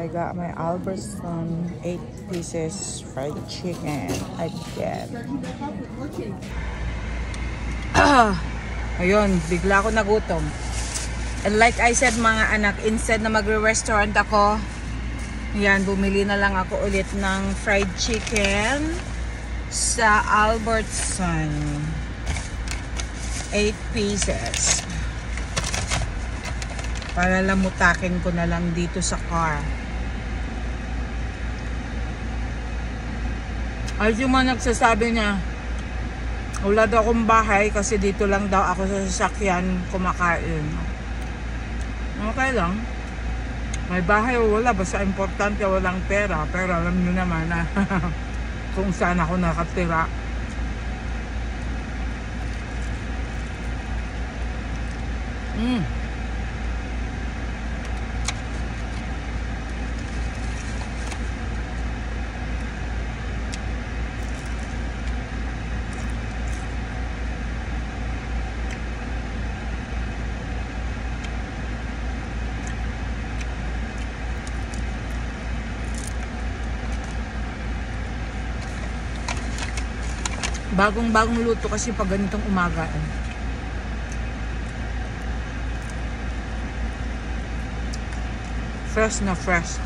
I got my Albertson 8 pieces fried chicken again. Ayun, bigla ako nagutom. And like I said mga anak, instead na magre-restaurant ako, yan, bumili na lang ako ulit ng fried chicken sa Albertson. 8 pieces. Para lamutakin ko na lang dito sa car. Ay, yung mga nagsasabi niya, wala daw akong bahay kasi dito lang daw ako sa sasakyan kumakain. Okay lang. May bahay o wala, basta importante walang pera. Pero alam nyo naman na kung saan ako nakatira. Bagong luto kasi pag ganitong umaga eh. Fresh na fresh.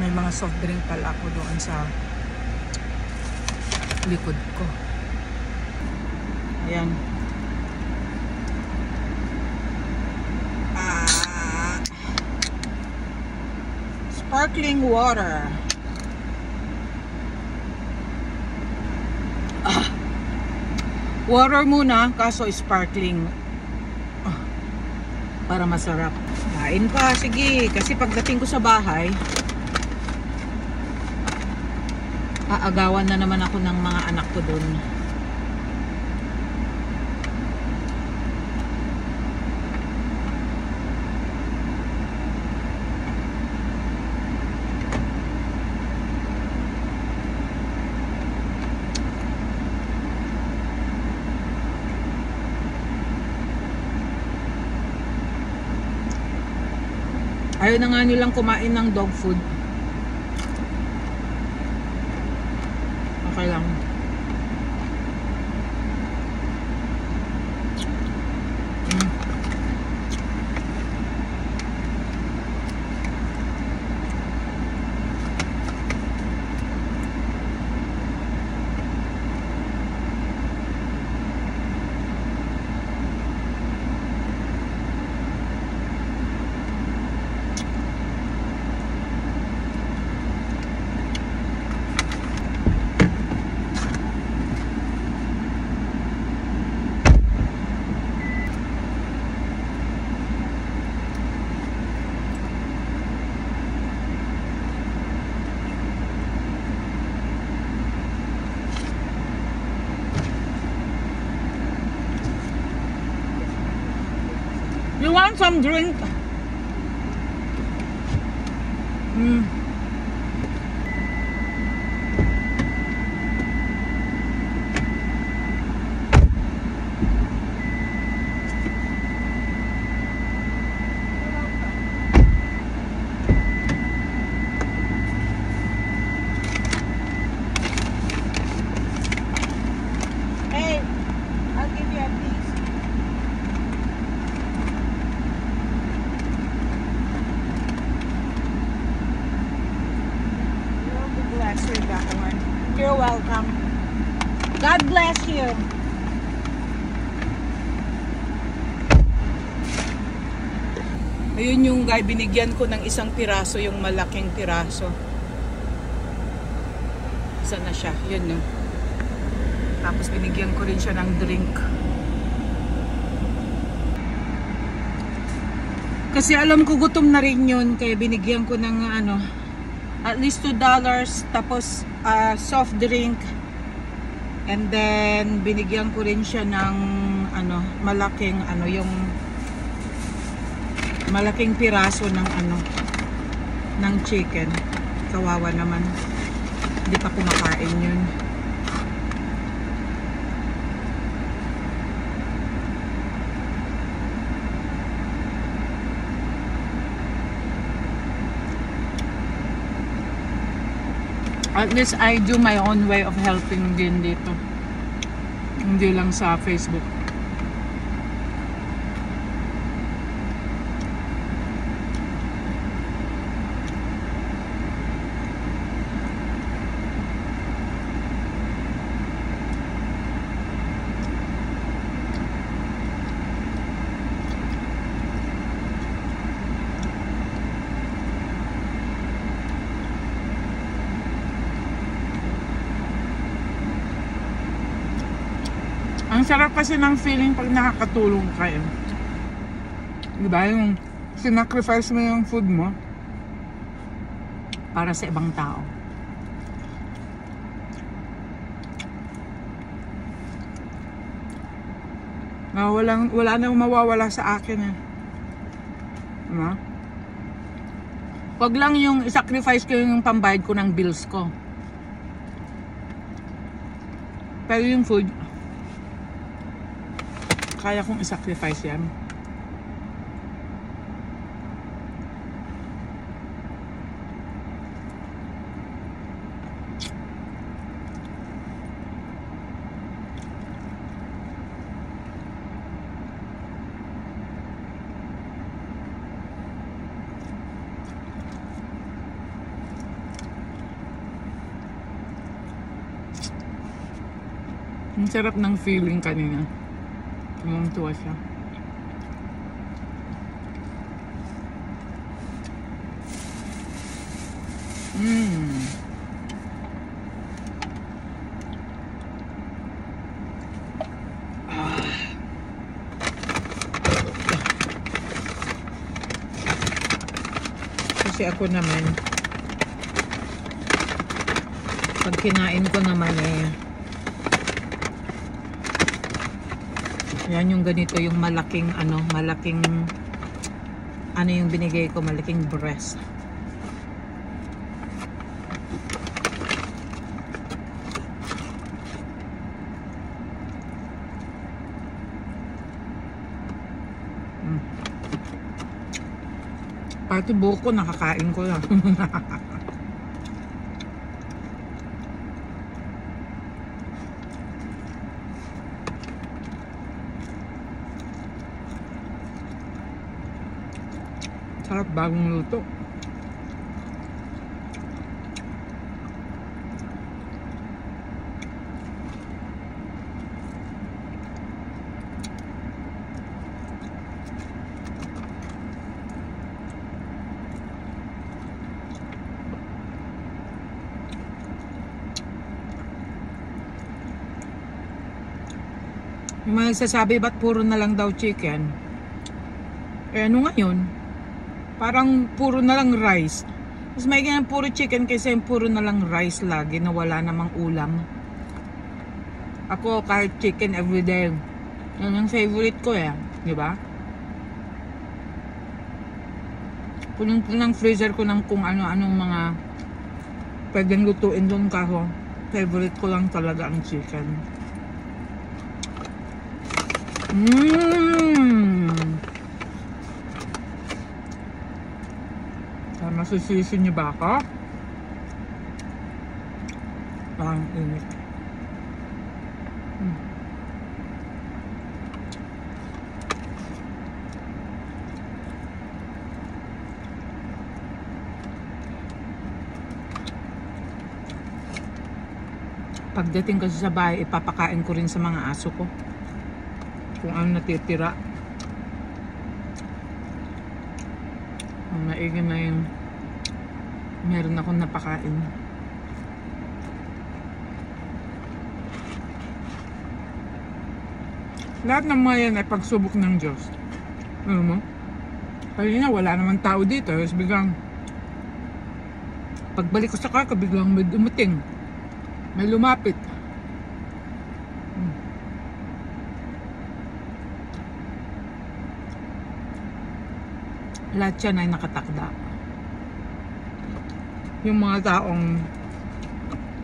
May mga soft drink pala ako doon sa likod ko. Ayan. Sparkling water. Water muna, kaso sparkling. Para masarap. Kain pa, sige. Kasi pagdating ko sa bahay, aagawan na naman ako ng mga anak ko doon. Ayaw na nga nilang kumain ng dog food. Okay lang. You want some drink? Hey, I'll give you a piece. You're welcome. God bless you. Ayun yung guy, binigyan ko ng isang piraso, yung malaking piraso. Isa na siya, yun no. Tapos binigyan ko rin siya ng drink. Kasi alam ko gutom na rin yun, kaya binigyan ko ng ano, at least $2, tapos soft drink, and then binigyan ko rin siya ng ano, malaking ano, yung malaking piraso ng ano, ng chicken. Kawawa naman, hindi pa kumakain yun. At least I do my own way of helping din dito. Hindi lang sa Facebook. Ang sarap kasi ng feeling pag nakakatulong ka eh. Diba? Yung sinacrifice mo yung food mo para sa ibang tao. Wala nang mawawala sa akin eh. Diba? Wag lang yung sacrifice ko yung pambayad ko ng bills ko. Pero yung food, kaya kong i-sacrifice yan. Ang sarap ng feeling kanina. Tuwa siya. Kasi ako naman, pag kinain ko naman eh, yan yung ganito, yung malaking ano yung binigay ko, malaking breast. Pati buko nakakain ko lang. Sarap, bagong luto. Yung mga nagsasabi, ba't puro na lang daw chicken? Eh ano ngayon? Parang puro na lang rice. Mas may ganyan puro chicken kaysa yung puro na lang rice lagi na wala namang ulam. Ako kahit chicken everyday. Yan yung favorite ko eh. Diba? Punong-punong freezer ko ng kung ano-anong mga pwedeng lutuin doon kaho. Favorite ko lang talaga ang chicken. Masisisi niyo ba ako? Parang init. Pagdating kasi sa bahay, ipapakain ko rin sa mga aso ko kung ano natitira. Ang maigi na yung meron akong napakain. Lahat ng mga yan ay pagsubok ng Diyos. Alam mo? Kanina wala naman tao dito. Tapos biglang pagbalik ko sa car ko, biglang may dumating. May lumapit. Lahat yan ay nakatakda. Yung mga taong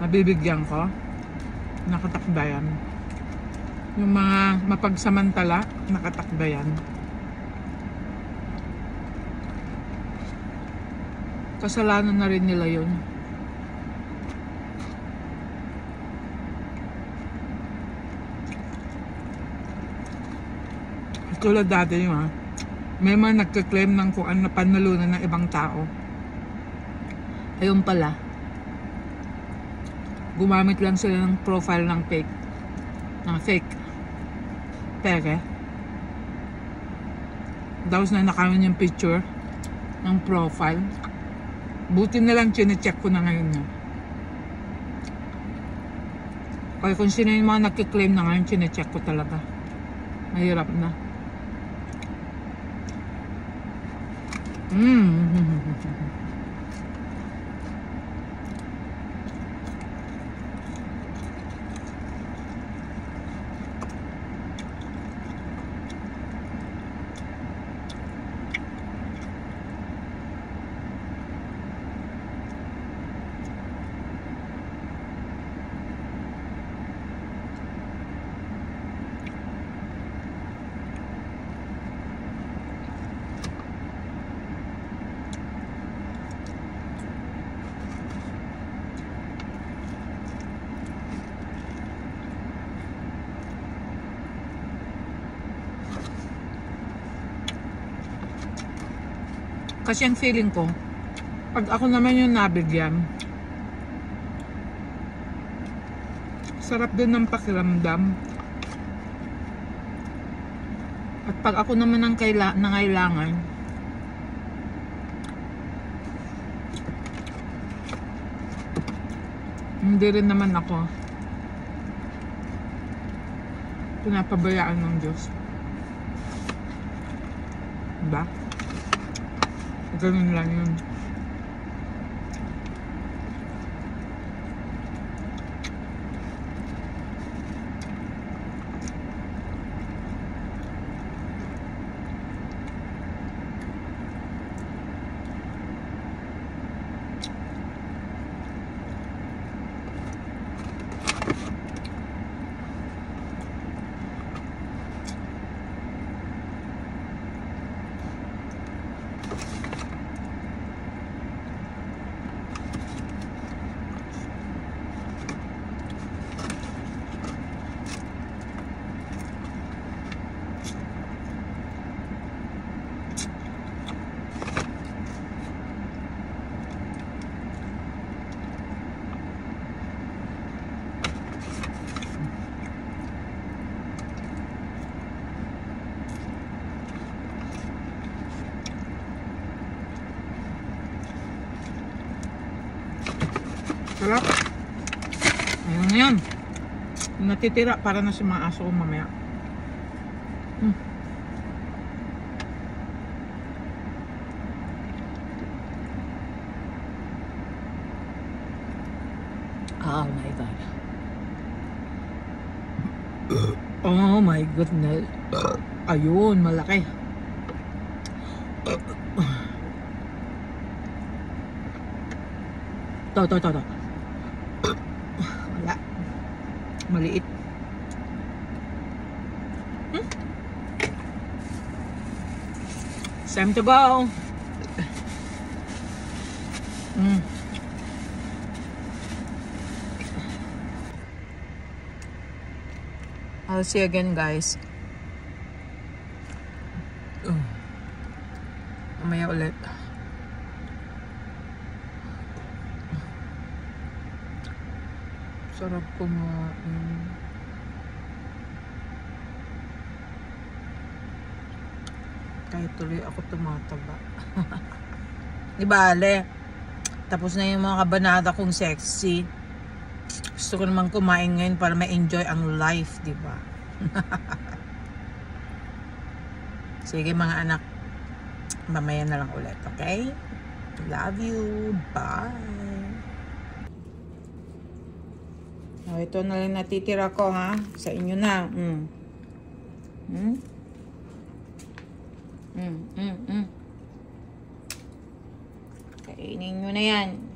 mabibigyan ko, nakatakda yan. Yung mga mapagsamantala, nakatakda yan. Kasalanan na rin nila yun. Tulad dati yung may mga nagka-claim ng kung ano panalunan ng ibang tao. Ayun pala, gumamit lang sila ng profile ng fake pere. Tapos na nakaroon yung picture ng profile. Buti na lang chinecheck ko na ngayon na. Kaya kung sino yung mga nagkiklaim na ngayon, chinecheck ko talaga. Mahirap na. Kasi ang feeling ko, pag ako naman yung nabigyan, sarap din ng pakiramdam. At pag ako naman ang nangailangan, hindi rin naman ako pinapabayaan ng Diyos. Diba? Ganun lang yun. Sarap. Ayun na yan. Yung natitira para na sa mga aso ko mamaya. Oh my God. Oh my goodness. Ayun, malaki. To. Wala. Maliit. It's time to go. I'll see you again, guys. Mamaya ulit. Sarap kumain. Kahit tuloy ako tumataba. Di ba, Ale? Tapos na yung mga kabanata kong sexy. Gusto ko naman kumain ngayon para ma-enjoy ang life, di ba? Sige mga anak. mamaya na lang ulit, okay? Love you. Bye. Oh, ito na lang natitira ko, ha? Sa inyo na. Kainin nyo na yan.